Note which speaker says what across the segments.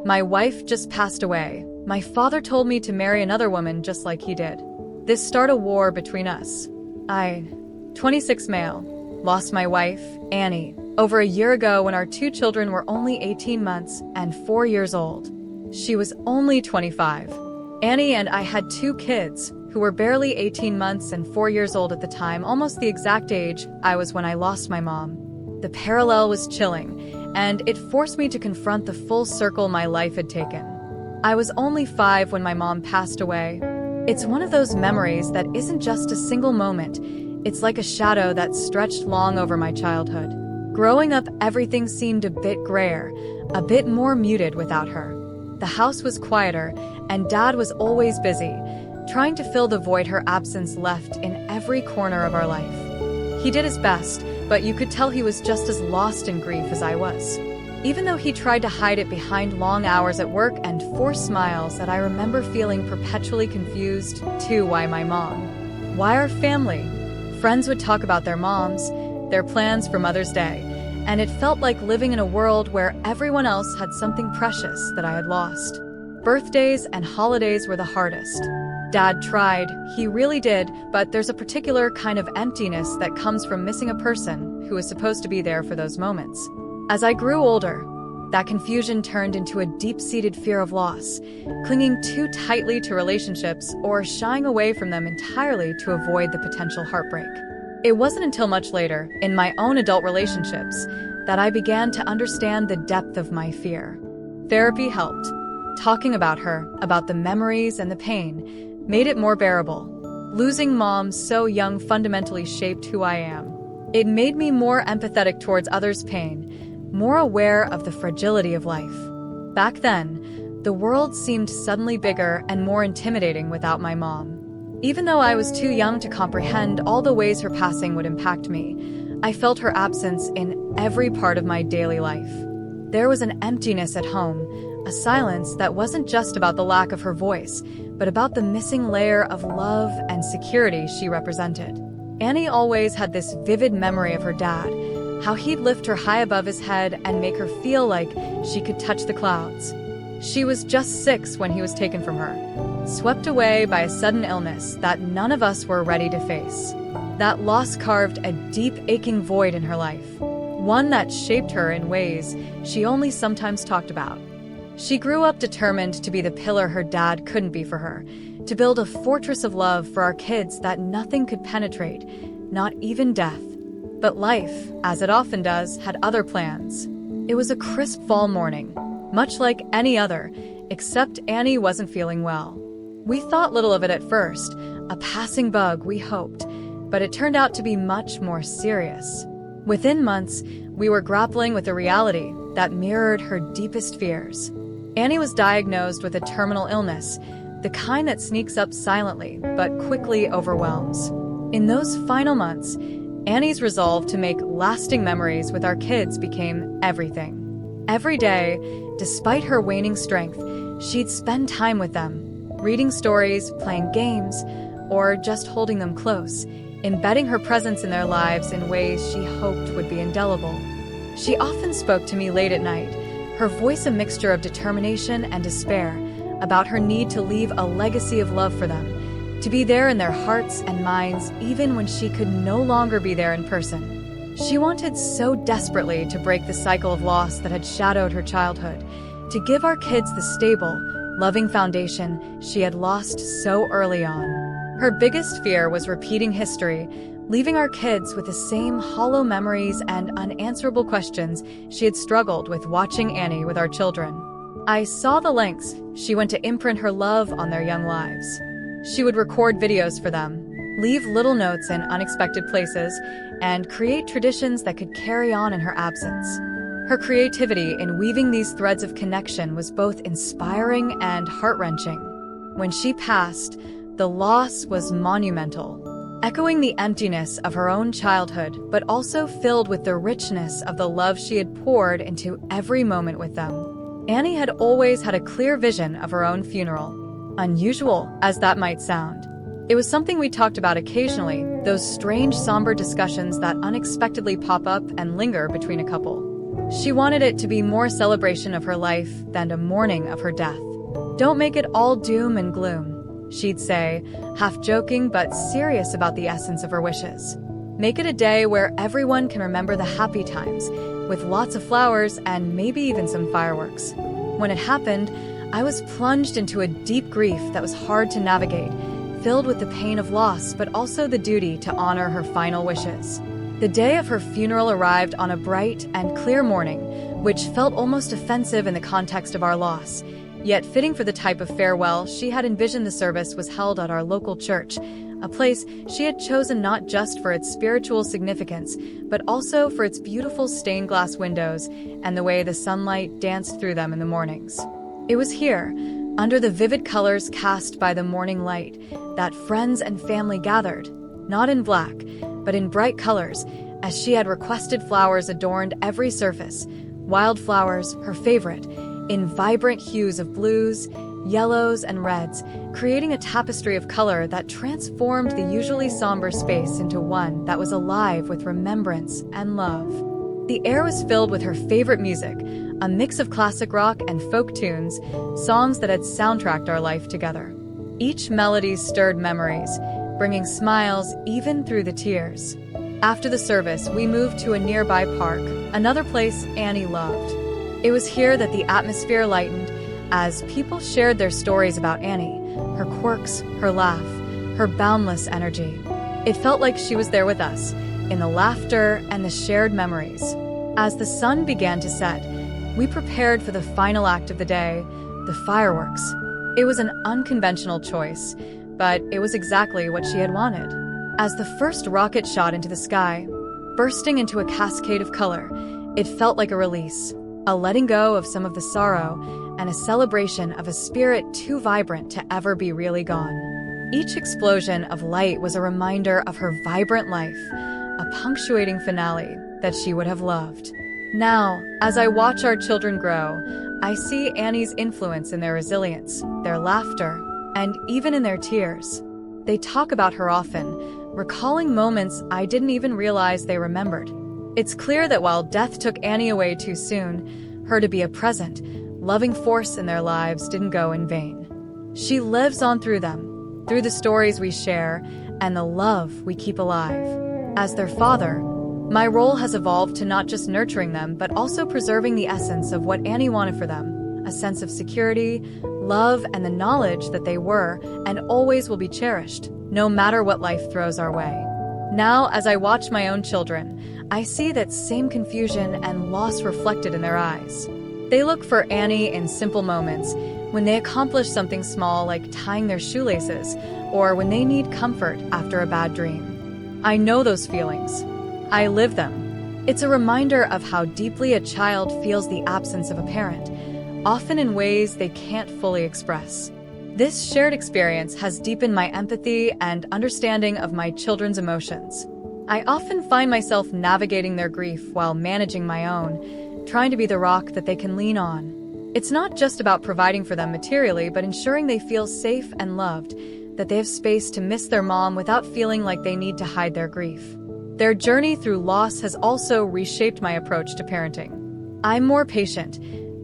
Speaker 1: My wife just passed away. My father told me to marry another woman just like he did. This started a war between us. I, 26 male, lost my wife, Annie, over a year ago when our two children were only 18 months and 4 years old. She was only 25. Annie and I had two kids who were barely 18 months and 4 years old at the time, almost the exact age I was when I lost my mom. The parallel was chilling, and it forced me to confront the full circle my life had taken. I was only 5 when my mom passed away. It's one of those memories that isn't just a single moment. It's like a shadow that stretched long over my childhood. Growing up, everything seemed a bit grayer, a bit more muted without her. The house was quieter, and Dad was always busy, trying to fill the void her absence left in every corner of our life. He did his best, but you could tell he was just as lost in grief as I was. Even though he tried to hide it behind long hours at work and forced smiles that I remember feeling perpetually confused, too. Why my mom? Why our family? Friends would talk about their moms, their plans for Mother's Day, and it felt like living in a world where everyone else had something precious that I had lost. Birthdays and holidays were the hardest. Dad tried, he really did, but there's a particular kind of emptiness that comes from missing a person who is supposed to be there for those moments. As I grew older, that confusion turned into a deep-seated fear of loss, clinging too tightly to relationships or shying away from them entirely to avoid the potential heartbreak. It wasn't until much later, in my own adult relationships, that I began to understand the depth of my fear. Therapy helped. Talking about her, about the memories and the pain, made it more bearable. Losing Mom so young fundamentally shaped who I am. It made me more empathetic towards others' pain, more aware of the fragility of life. Back then, the world seemed suddenly bigger and more intimidating without my mom. Even though I was too young to comprehend all the ways her passing would impact me, I felt her absence in every part of my daily life. There was an emptiness at home, a silence that wasn't just about the lack of her voice, but about the missing layer of love and security she represented. Annie always had this vivid memory of her dad, how he'd lift her high above his head and make her feel like she could touch the clouds. She was just 6 when he was taken from her, swept away by a sudden illness that none of us were ready to face. That loss carved a deep, aching void in her life, one that shaped her in ways she only sometimes talked about. She grew up determined to be the pillar her dad couldn't be for her, to build a fortress of love for our kids that nothing could penetrate, not even death. But life, as it often does, had other plans. It was a crisp fall morning, much like any other, except Annie wasn't feeling well. We thought little of it at first, a passing bug, we hoped, but it turned out to be much more serious. Within months, we were grappling with a reality that mirrored her deepest fears. Annie was diagnosed with a terminal illness, the kind that sneaks up silently but quickly overwhelms. In those final months, Annie's resolve to make lasting memories with our kids became everything. Every day, despite her waning strength, she'd spend time with them, reading stories, playing games, or just holding them close, embedding her presence in their lives in ways she hoped would be indelible. She often spoke to me late at night, her voice a mixture of determination and despair, about her need to leave a legacy of love for them, to be there in their hearts and minds even when she could no longer be there in person. She wanted so desperately to break the cycle of loss that had shadowed her childhood, to give our kids the stable, loving foundation she had lost so early on. Her biggest fear was repeating history, leaving our kids with the same hollow memories and unanswerable questions she had struggled with watching Annie with our children. I saw the lengths she went to imprint her love on their young lives. She would record videos for them, leave little notes in unexpected places, and create traditions that could carry on in her absence. Her creativity in weaving these threads of connection was both inspiring and heart-wrenching. When she passed, the loss was monumental, echoing the emptiness of her own childhood, but also filled with the richness of the love she had poured into every moment with them. Annie had always had a clear vision of her own funeral, unusual as that might sound. It was something we talked about occasionally, those strange, somber discussions that unexpectedly pop up and linger between a couple. She wanted it to be more celebration of her life than a mourning of her death. "Don't make it all doom and gloom," she'd say, half joking but serious about the essence of her wishes. "Make it a day where everyone can remember the happy times, with lots of flowers and maybe even some fireworks." When it happened, I was plunged into a deep grief that was hard to navigate, filled with the pain of loss but also the duty to honor her final wishes. The day of her funeral arrived on a bright and clear morning, which felt almost offensive in the context of our loss, yet fitting for the type of farewell she had envisioned. The service was held at our local church, a place she had chosen not just for its spiritual significance, but also for its beautiful stained glass windows and the way the sunlight danced through them in the mornings. It was here, under the vivid colors cast by the morning light, that friends and family gathered, not in black, but in bright colors, as she had requested. Flowers adorned every surface, wildflowers, her favorite, in vibrant hues of blues, yellows, and reds, creating a tapestry of color that transformed the usually somber space into one that was alive with remembrance and love. The air was filled with her favorite music, a mix of classic rock and folk tunes, songs that had soundtracked our life together. Each melody stirred memories, bringing smiles even through the tears. After the service, we moved to a nearby park, another place Annie loved. It was here that the atmosphere lightened as people shared their stories about Annie, her quirks, her laugh, her boundless energy. It felt like she was there with us, in the laughter and the shared memories. As the sun began to set, we prepared for the final act of the day, the fireworks. It was an unconventional choice, but it was exactly what she had wanted. As the first rocket shot into the sky, bursting into a cascade of color, it felt like a release, a letting go of some of the sorrow, and a celebration of a spirit too vibrant to ever be really gone. Each explosion of light was a reminder of her vibrant life, a punctuating finale that she would have loved. Now, as I watch our children grow, I see Annie's influence in their resilience, their laughter, and even in their tears. They talk about her often, recalling moments I didn't even realize they remembered. It's clear that while death took Annie away too soon, her to be a present, loving force in their lives didn't go in vain. She lives on through them, through the stories we share, and the love we keep alive. As their father, my role has evolved to not just nurturing them, but also preserving the essence of what Annie wanted for them, a sense of security, love, and the knowledge that they were and always will be cherished, no matter what life throws our way. Now, as I watch my own children, I see that same confusion and loss reflected in their eyes. They look for Annie in simple moments, when they accomplish something small like tying their shoelaces, or when they need comfort after a bad dream. I know those feelings. I live them. It's a reminder of how deeply a child feels the absence of a parent, often in ways they can't fully express. This shared experience has deepened my empathy and understanding of my children's emotions. I often find myself navigating their grief while managing my own, trying to be the rock that they can lean on. It's not just about providing for them materially, but ensuring they feel safe and loved, that they have space to miss their mom without feeling like they need to hide their grief. Their journey through loss has also reshaped my approach to parenting. I'm more patient,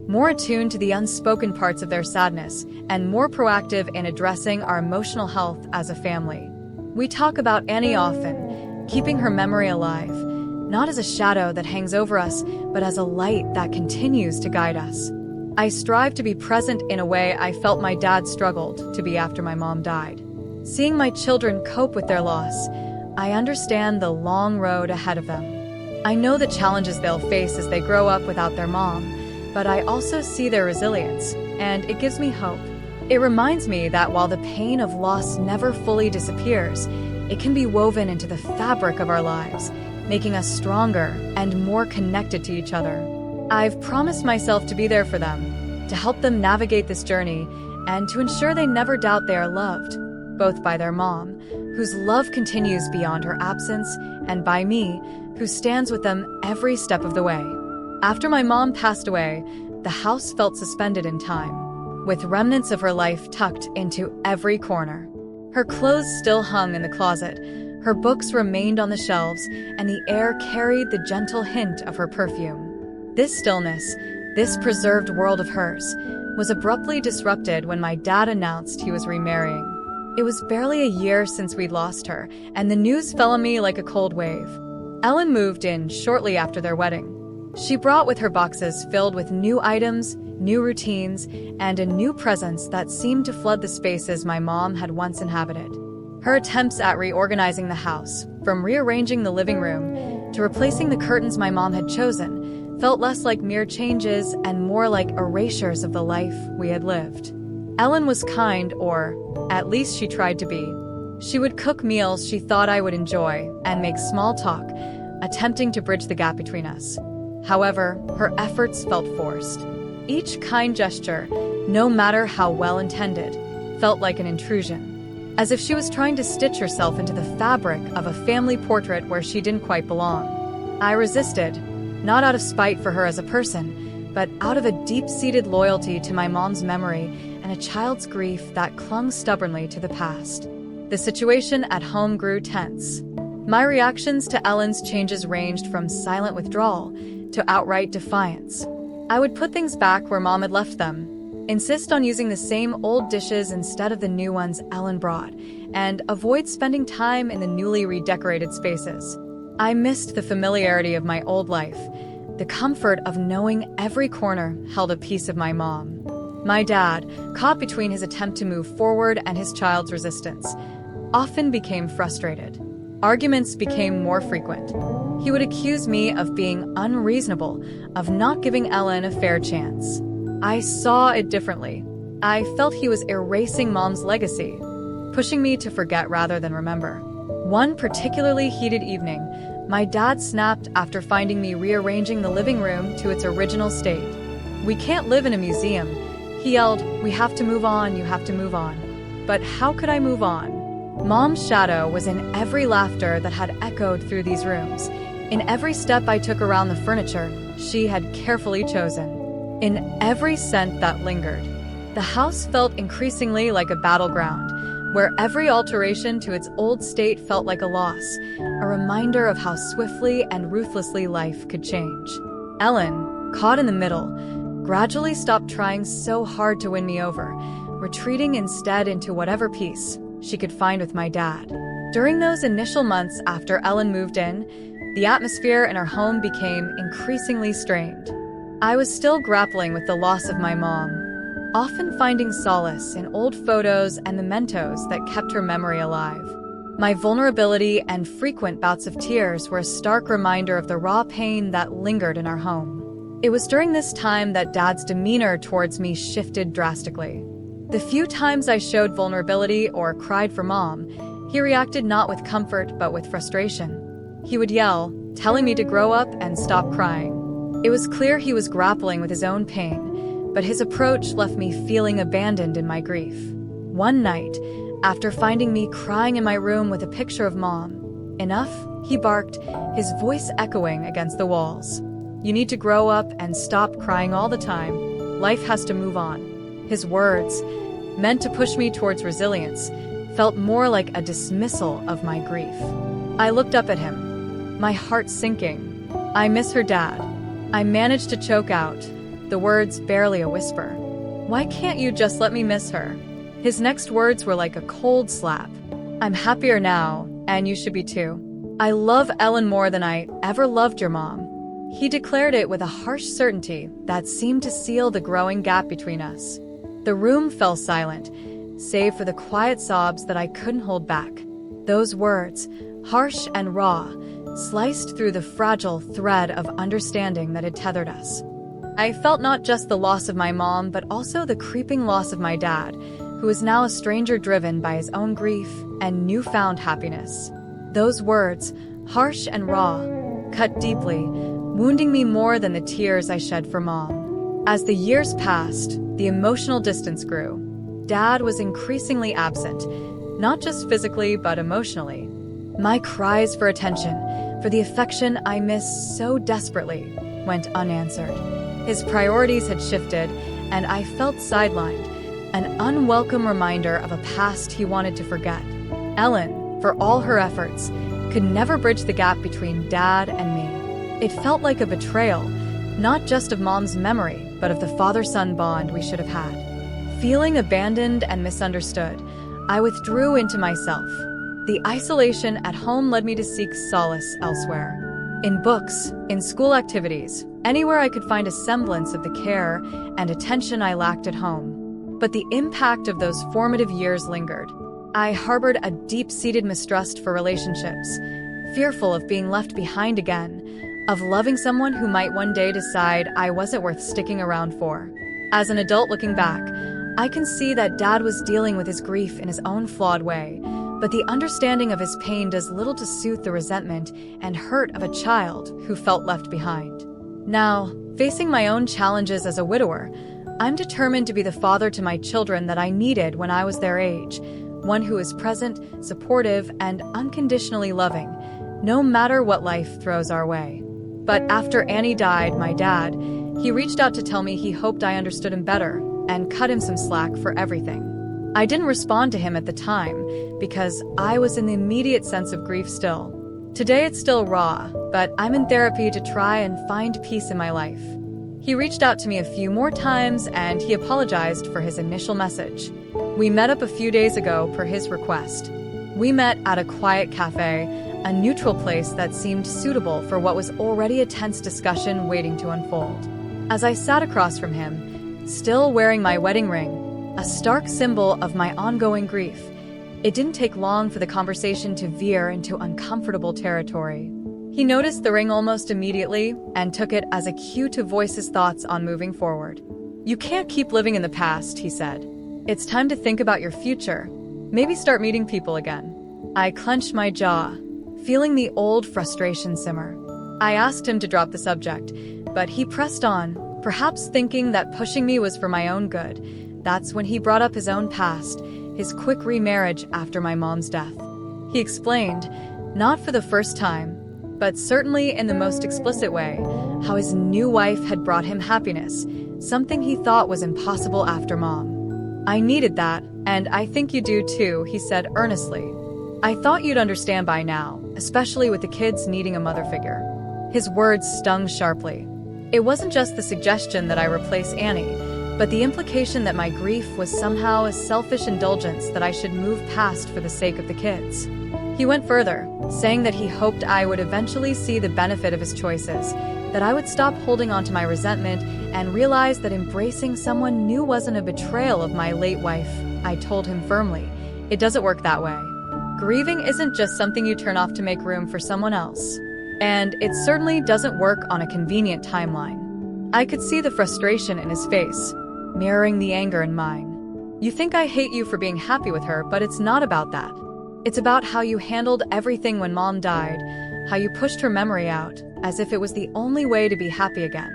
Speaker 1: more attuned to the unspoken parts of their sadness, and more proactive in addressing our emotional health as a family. We talk about Annie often, keeping her memory alive, not as a shadow that hangs over us, but as a light that continues to guide us. I strive to be present in a way I felt my dad struggled to be after my mom died. Seeing my children cope with their loss, I understand the long road ahead of them. I know the challenges they'll face as they grow up without their mom, but I also see their resilience, and it gives me hope. It reminds me that while the pain of loss never fully disappears, it can be woven into the fabric of our lives, making us stronger and more connected to each other. I've promised myself to be there for them, to help them navigate this journey, and to ensure they never doubt they are loved, both by their mom, whose love continues beyond her absence, and by me, who stands with them every step of the way. After my mom passed away, the house felt suspended in time, with remnants of her life tucked into every corner. Her clothes still hung in the closet, her books remained on the shelves, and the air carried the gentle hint of her perfume. This stillness, this preserved world of hers, was abruptly disrupted when my dad announced he was remarrying. It was barely a year since we'd lost her, and the news fell on me like a cold wave. Ellen moved in shortly after their wedding. She brought with her boxes filled with new items, new routines, and a new presence that seemed to flood the spaces my mom had once inhabited. Her attempts at reorganizing the house, from rearranging the living room to replacing the curtains my mom had chosen, felt less like mere changes and more like erasures of the life we had lived. Ellen was kind, or at least she tried to be. She would cook meals she thought I would enjoy and make small talk, attempting to bridge the gap between us. However, her efforts felt forced. Each kind gesture, no matter how well-intended, felt like an intrusion, as if she was trying to stitch herself into the fabric of a family portrait where she didn't quite belong. I resisted, not out of spite for her as a person, but out of a deep-seated loyalty to my mom's memory and a child's grief that clung stubbornly to the past. The situation at home grew tense. My reactions to Ellen's changes ranged from silent withdrawal to outright defiance. I would put things back where Mom had left them, insist on using the same old dishes instead of the new ones Ellen brought, and avoid spending time in the newly redecorated spaces. I missed the familiarity of my old life, the comfort of knowing every corner held a piece of my mom. My dad, caught between his attempt to move forward and his child's resistance, often became frustrated. Arguments became more frequent. He would accuse me of being unreasonable, of not giving Ellen a fair chance. I saw it differently. I felt he was erasing Mom's legacy, pushing me to forget rather than remember. One particularly heated evening, my dad snapped after finding me rearranging the living room to its original state. "We can't live in a museum," he yelled. "We have to move on, you have to move on." But how could I move on? Mom's shadow was in every laughter that had echoed through these rooms, in every step I took around the furniture she had carefully chosen, in every scent that lingered. The house felt increasingly like a battleground, where every alteration to its old state felt like a loss, a reminder of how swiftly and ruthlessly life could change. Ellen, caught in the middle, gradually stopped trying so hard to win me over, retreating instead into whatever peace she could find with my dad. During those initial months after Ellen moved in, the atmosphere in our home became increasingly strained. I was still grappling with the loss of my mom, often finding solace in old photos and mementos that kept her memory alive. My vulnerability and frequent bouts of tears were a stark reminder of the raw pain that lingered in our home. It was during this time that Dad's demeanor towards me shifted drastically. The few times I showed vulnerability or cried for Mom, he reacted not with comfort but with frustration. He would yell, telling me to grow up and stop crying. It was clear he was grappling with his own pain, but his approach left me feeling abandoned in my grief. One night, after finding me crying in my room with a picture of Mom, "Enough," he barked, his voice echoing against the walls. "You need to grow up and stop crying all the time. Life has to move on." His words, meant to push me towards resilience, felt more like a dismissal of my grief. I looked up at him, my heart sinking. "I miss her, Dad." I managed to choke out, the words barely a whisper. "Why can't you just let me miss her?" His next words were like a cold slap. "I'm happier now, and you should be too. I love Ellen more than I ever loved your mom." He declared it with a harsh certainty that seemed to seal the growing gap between us. The room fell silent, save for the quiet sobs that I couldn't hold back. Those words, harsh and raw, sliced through the fragile thread of understanding that had tethered us. I felt not just the loss of my mom, but also the creeping loss of my dad, who was now a stranger driven by his own grief and newfound happiness. Those words, harsh and raw, cut deeply, wounding me more than the tears I shed for Mom. As the years passed, the emotional distance grew. Dad was increasingly absent, not just physically but emotionally. My cries for attention, for the affection I missed so desperately, went unanswered. His priorities had shifted, and I felt sidelined, an unwelcome reminder of a past he wanted to forget. Ellen, for all her efforts, could never bridge the gap between Dad and me. It felt like a betrayal, Not just of Mom's memory, but of the father-son bond we should have had. Feeling abandoned and misunderstood, I withdrew into myself. The isolation at home led me to seek solace elsewhere. In books, in school activities, anywhere I could find a semblance of the care and attention I lacked at home. But the impact of those formative years lingered. I harbored a deep-seated mistrust for relationships, fearful of being left behind again, of loving someone who might one day decide I wasn't worth sticking around for. As an adult looking back, I can see that Dad was dealing with his grief in his own flawed way, but the understanding of his pain does little to soothe the resentment and hurt of a child who felt left behind. Now, facing my own challenges as a widower, I'm determined to be the father to my children that I needed when I was their age, one who is present, supportive, and unconditionally loving, no matter what life throws our way. But after Annie died, my dad, he reached out to tell me he hoped I understood him better and cut him some slack for everything. I didn't respond to him at the time because I was in the immediate sense of grief still. Today it's still raw, but I'm in therapy to try and find peace in my life. He reached out to me a few more times and he apologized for his initial message. We met up a few days ago per his request. We met at a quiet cafe, a neutral place that seemed suitable for what was already a tense discussion waiting to unfold. As I sat across from him, still wearing my wedding ring, a stark symbol of my ongoing grief, it didn't take long for the conversation to veer into uncomfortable territory. He noticed the ring almost immediately and took it as a cue to voice his thoughts on moving forward. "You can't keep living in the past," he said. "It's time to think about your future. Maybe start meeting people again." I clenched my jaw, feeling the old frustration simmer. I asked him to drop the subject, but he pressed on, perhaps thinking that pushing me was for my own good. That's when he brought up his own past, his quick remarriage after my mom's death. He explained, not for the first time, but certainly in the most explicit way, how his new wife had brought him happiness, something he thought was impossible after Mom. "I needed that, and I think you do too," he said earnestly. "I thought you'd understand by now, especially with the kids needing a mother figure." His words stung sharply. It wasn't just the suggestion that I replace Annie, but the implication that my grief was somehow a selfish indulgence that I should move past for the sake of the kids. He went further, saying that he hoped I would eventually see the benefit of his choices, that I would stop holding on to my resentment and realize that embracing someone new wasn't a betrayal of my late wife. I told him firmly, "It doesn't work that way. Grieving isn't just something you turn off to make room for someone else. And it certainly doesn't work on a convenient timeline." I could see the frustration in his face, mirroring the anger in mine. "You think I hate you for being happy with her, but it's not about that. It's about how you handled everything when Mom died, how you pushed her memory out, as if it was the only way to be happy again."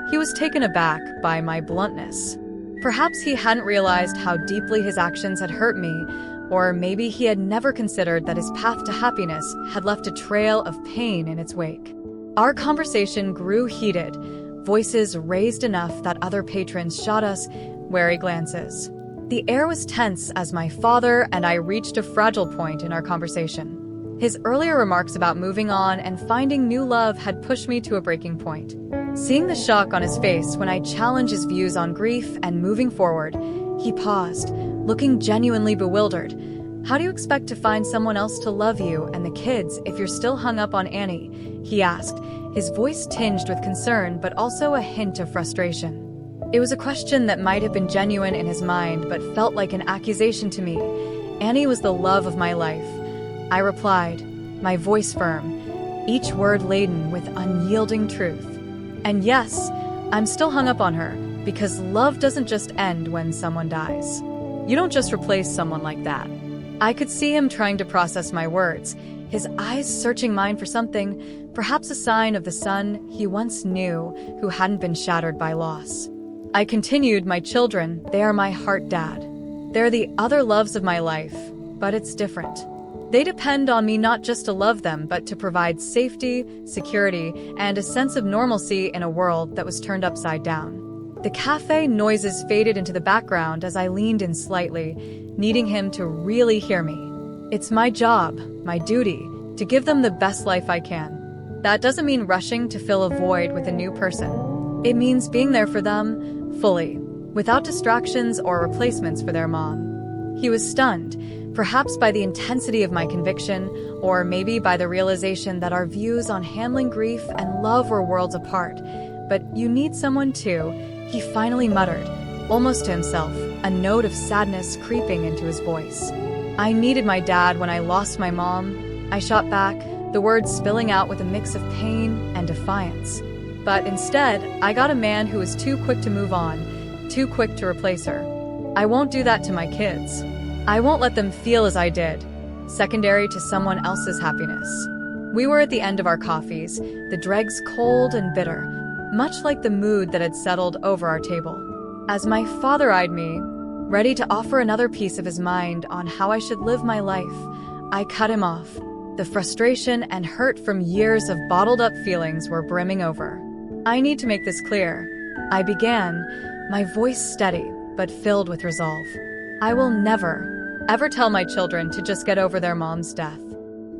Speaker 1: He was taken aback by my bluntness. Perhaps he hadn't realized how deeply his actions had hurt me, or maybe he had never considered that his path to happiness had left a trail of pain in its wake. Our conversation grew heated, voices raised enough that other patrons shot us wary glances. The air was tense as my father and I reached a fragile point in our conversation. His earlier remarks about moving on and finding new love had pushed me to a breaking point. Seeing the shock on his face when I challenged his views on grief and moving forward, he paused, looking genuinely bewildered. "How do you expect to find someone else to love you and the kids if you're still hung up on Annie?" he asked, his voice tinged with concern but also a hint of frustration. It was a question that might have been genuine in his mind but felt like an accusation to me. Annie was the love of my life. I replied, my voice firm, each word laden with unyielding truth. "And yes, I'm still hung up on her, because love doesn't just end when someone dies. You don't just replace someone like that." I could see him trying to process my words, his eyes searching mine for something, perhaps a sign of the son he once knew who hadn't been shattered by loss. I continued, "My children, they are my heart, Dad. They're the other loves of my life, but it's different. They depend on me not just to love them, but to provide safety, security, and a sense of normalcy in a world that was turned upside down." The cafe noises faded into the background as I leaned in slightly, needing him to really hear me. It's my job, my duty, to give them the best life I can. That doesn't mean rushing to fill a void with a new person. It means being there for them, fully, without distractions or replacements for their mom. He was stunned, perhaps by the intensity of my conviction, or maybe by the realization that our views on handling grief and love were worlds apart. But you need someone too, he finally muttered, almost to himself, a note of sadness creeping into his voice. I needed my dad when I lost my mom, I shot back, the words spilling out with a mix of pain and defiance. But instead, I got a man who was too quick to move on, too quick to replace her. I won't do that to my kids. I won't let them feel as I did, secondary to someone else's happiness. We were at the end of our coffees, the dregs cold and bitter, much like the mood that had settled over our table. As my father eyed me, ready to offer another piece of his mind on how I should live my life, I cut him off. The frustration and hurt from years of bottled-up feelings were brimming over. I need to make this clear. I began, my voice steady, but filled with resolve. I will never, ever tell my children to just get over their mom's death.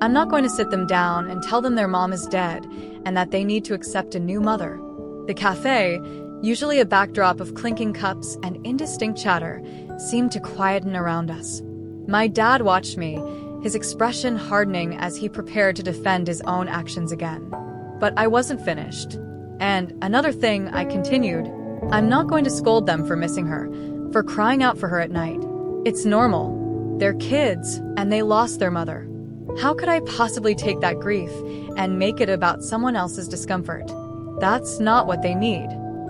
Speaker 1: I'm not going to sit them down and tell them their mom is dead and that they need to accept a new mother. The cafe, usually a backdrop of clinking cups and indistinct chatter, seemed to quieten around us. My dad watched me, his expression hardening as he prepared to defend his own actions again. But I wasn't finished. And another thing, I continued, I'm not going to scold them for missing her, for crying out for her at night. It's normal. They're kids, and they lost their mother. How could I possibly take that grief and make it about someone else's discomfort? That's not what they need.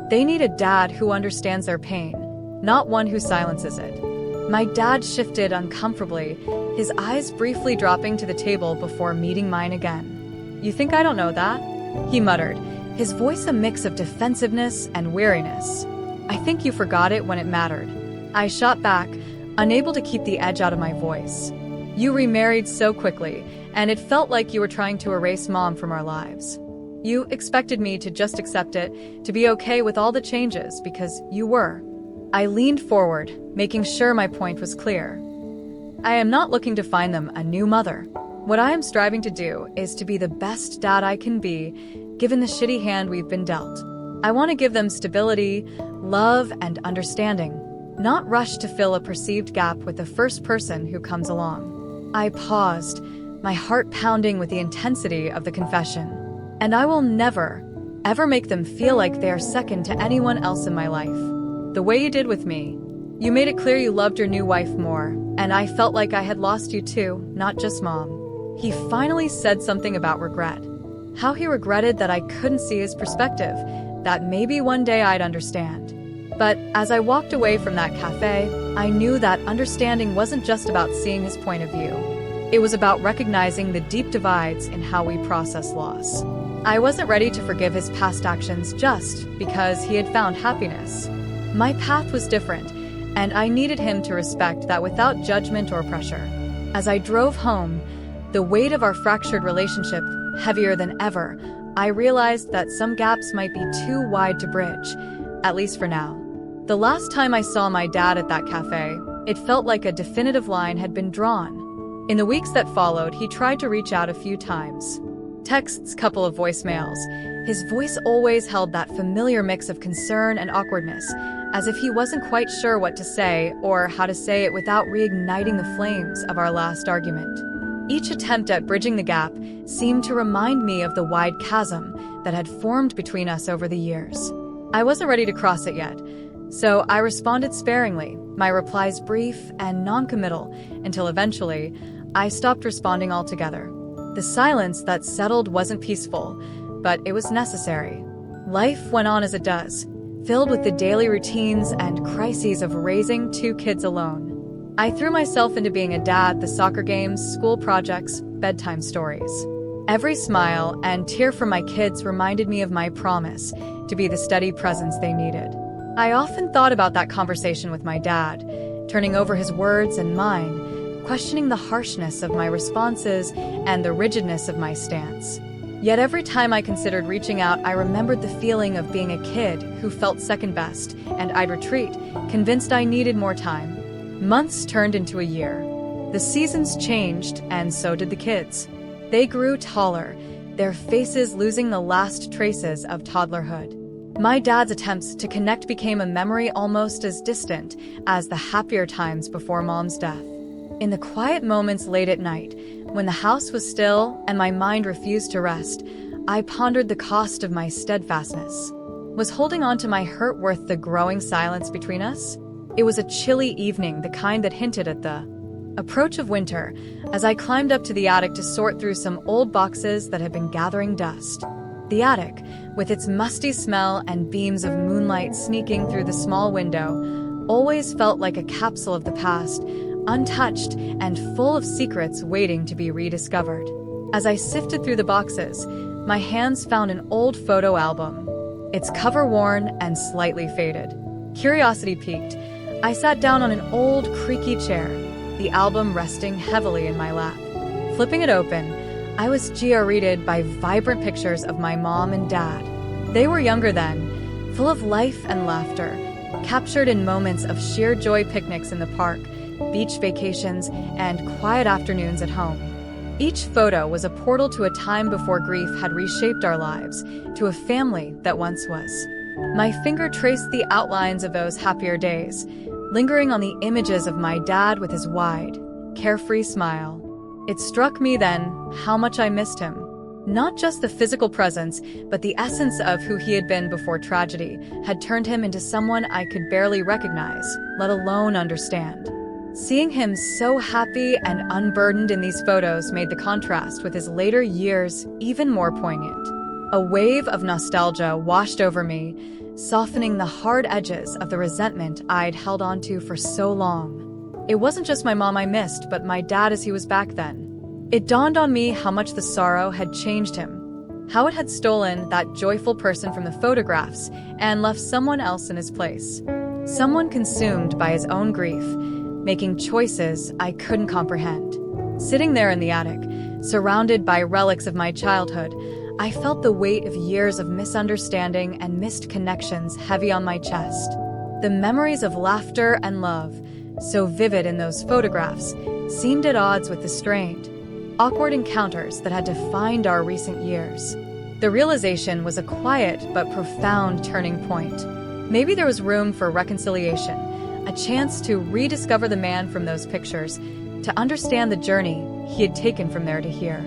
Speaker 1: They need a dad who understands their pain, not one who silences it. My dad shifted uncomfortably, his eyes briefly dropping to the table before meeting mine again. You think I don't know that? He muttered, his voice a mix of defensiveness and weariness. I think you forgot it when it mattered. I shot back, unable to keep the edge out of my voice. You remarried so quickly, and it felt like you were trying to erase Mom from our lives. You expected me to just accept it, to be okay with all the changes, because you were. I leaned forward, making sure my point was clear. I am not looking to find them a new mother. What I am striving to do is to be the best dad I can be, given the shitty hand we've been dealt. I want to give them stability, love, and understanding, not rush to fill a perceived gap with the first person who comes along. I paused, my heart pounding with the intensity of the confession. And I will never, ever make them feel like they are second to anyone else in my life. The way you did with me. You made it clear you loved your new wife more, and I felt like I had lost you too, not just Mom. He finally said something about regret. How he regretted that I couldn't see his perspective, that maybe one day I'd understand. But as I walked away from that cafe, I knew that understanding wasn't just about seeing his point of view. It was about recognizing the deep divides in how we process loss. I wasn't ready to forgive his past actions just because he had found happiness. My path was different, and I needed him to respect that without judgment or pressure. As I drove home, the weight of our fractured relationship heavier than ever, I realized that some gaps might be too wide to bridge, at least for now. The last time I saw my dad at that cafe, it felt like a definitive line had been drawn. In the weeks that followed, he tried to reach out a few times. Texts, couple of voicemails. His voice always held that familiar mix of concern and awkwardness, as if he wasn't quite sure what to say or how to say it without reigniting the flames of our last argument. Each attempt at bridging the gap seemed to remind me of the wide chasm that had formed between us over the years. I wasn't ready to cross it yet, so I responded sparingly, my replies brief and non-committal, until eventually, I stopped responding altogether. The silence that settled wasn't peaceful, but it was necessary. Life went on as it does, filled with the daily routines and crises of raising two kids alone. I threw myself into being a dad, the soccer games, school projects, bedtime stories. Every smile and tear from my kids reminded me of my promise to be the steady presence they needed. I often thought about that conversation with my dad, turning over his words and mine, questioning the harshness of my responses and the rigidness of my stance. Yet every time I considered reaching out, I remembered the feeling of being a kid who felt second best, and I'd retreat, convinced I needed more time. Months turned into a year. The seasons changed, and so did the kids. They grew taller, their faces losing the last traces of toddlerhood. My dad's attempts to connect became a memory almost as distant as the happier times before Mom's death. In the quiet moments late at night, when the house was still and my mind refused to rest, I pondered the cost of my steadfastness. Was holding on to my hurt worth the growing silence between us? It was a chilly evening, the kind that hinted at the approach of winter, as I climbed up to the attic to sort through some old boxes that had been gathering dust. The attic, with its musty smell and beams of moonlight sneaking through the small window, always felt like a capsule of the past, untouched and full of secrets waiting to be rediscovered. As I sifted through the boxes, my hands found an old photo album, its cover worn and slightly faded. Curiosity piqued. I sat down on an old, creaky chair, the album resting heavily in my lap. Flipping it open, I was greeted by vibrant pictures of my mom and dad. They were younger then, full of life and laughter, captured in moments of sheer joy, picnics in the park, beach vacations, and quiet afternoons at home. Each photo was a portal to a time before grief had reshaped our lives, to a family that once was. My finger traced the outlines of those happier days, lingering on the images of my dad with his wide, carefree smile. It struck me then how much I missed him. Not just the physical presence, but the essence of who he had been before tragedy had turned him into someone I could barely recognize, let alone understand. Seeing him so happy and unburdened in these photos made the contrast with his later years even more poignant. A wave of nostalgia washed over me, softening the hard edges of the resentment I'd held onto for so long. It wasn't just my mom I missed, but my dad as he was back then. It dawned on me how much the sorrow had changed him, how it had stolen that joyful person from the photographs and left someone else in his place. Someone consumed by his own grief, making choices I couldn't comprehend. Sitting there in the attic, surrounded by relics of my childhood, I felt the weight of years of misunderstanding and missed connections heavy on my chest. The memories of laughter and love, so vivid in those photographs, seemed at odds with the strained, awkward encounters that had defined our recent years. The realization was a quiet but profound turning point. Maybe there was room for reconciliation, a chance to rediscover the man from those pictures, to understand the journey he had taken from there to here.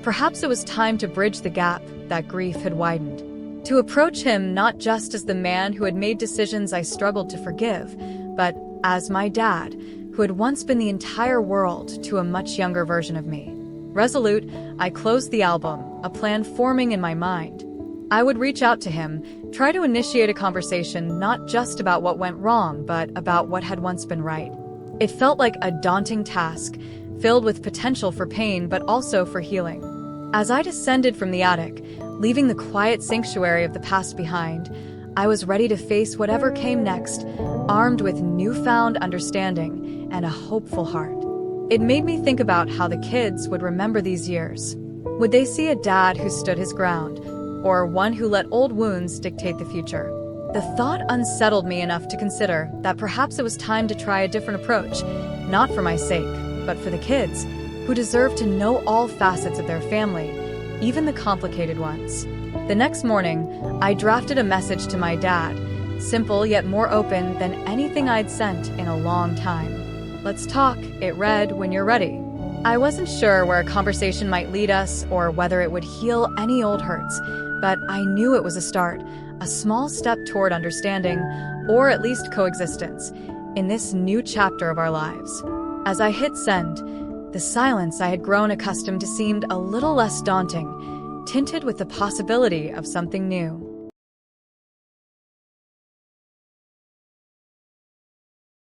Speaker 1: Perhaps it was time to bridge the gap that grief had widened, to approach him not just as the man who had made decisions I struggled to forgive, but as my dad, who had once been the entire world to a much younger version of me. Resolute, I closed the album, a plan forming in my mind. I would reach out to him, try to initiate a conversation not just about what went wrong, but about what had once been right. It felt like a daunting task, filled with potential for pain but also for healing. As I descended from the attic, leaving the quiet sanctuary of the past behind, I was ready to face whatever came next, armed with newfound understanding and a hopeful heart. It made me think about how the kids would remember these years. Would they see a dad who stood his ground, or one who let old wounds dictate the future? The thought unsettled me enough to consider that perhaps it was time to try a different approach, not for my sake, but for the kids, who deserve to know all facets of their family, even the complicated ones. The next morning, I drafted a message to my dad, simple yet more open than anything I'd sent in a long time. "Let's talk," it read, "when you're ready." I wasn't sure where a conversation might lead us or whether it would heal any old hurts, but I knew it was a start, a small step toward understanding, or at least coexistence, in this new chapter of our lives. As I hit send, the silence I had grown accustomed to seemed a little less daunting, tinted with the possibility of something new.